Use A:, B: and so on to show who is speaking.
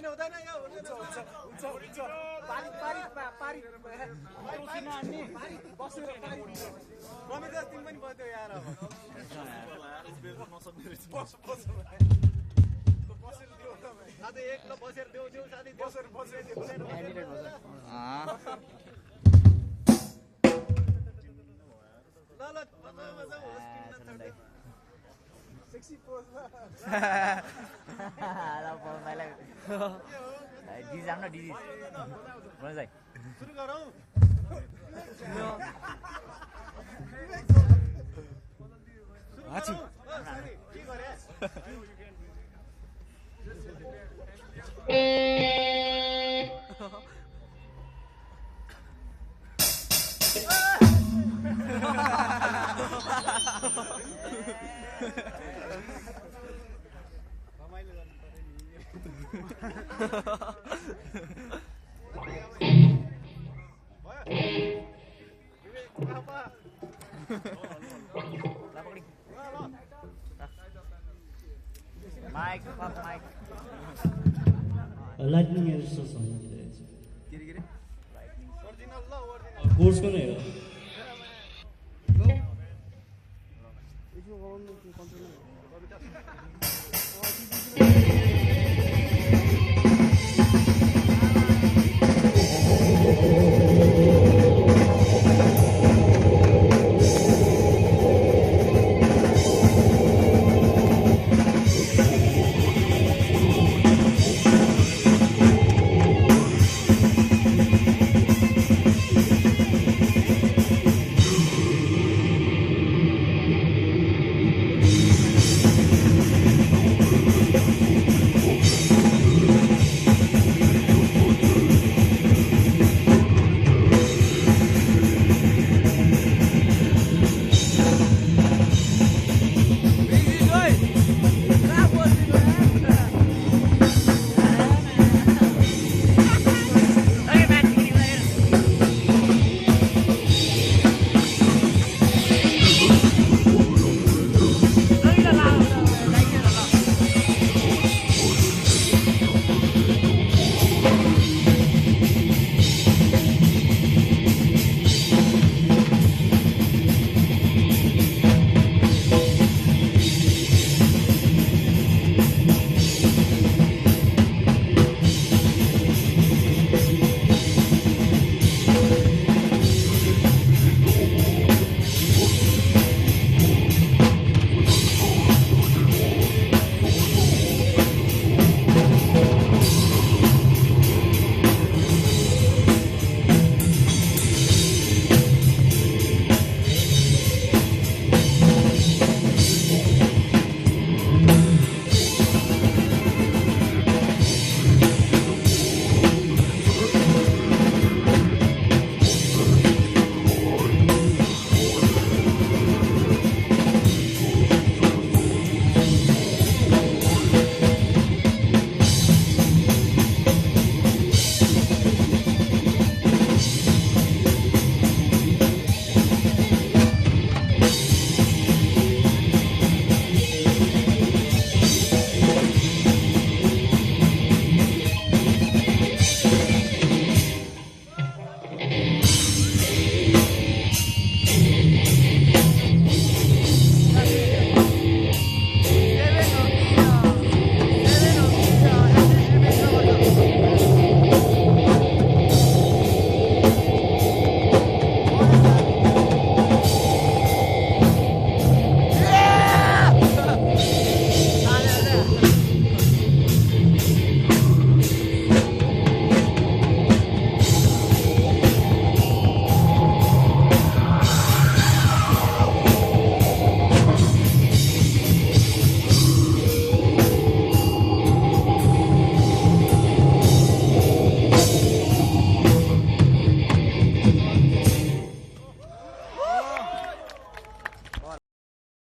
A: हुँदैन यो हुन्छ पारी पारी पारी पसिना हान्ने बसेर कमिदा तिमी पनि बस्यो यार अब बसेर दियो साथै एक ल बसेर देऊ साथै बसेर ल मजा होस् किन्न सेक्सी पोज
B: Hello, मलाई दिदी जाम न दिदी भन जाई
A: सुरु गरौँ
B: आछि
A: के गरे
B: Mike, fuck Mike.
C: Lightning is so sorry.
B: Giri.
A: Original ल ओरिजिनल
C: कोर्स को नहीं है।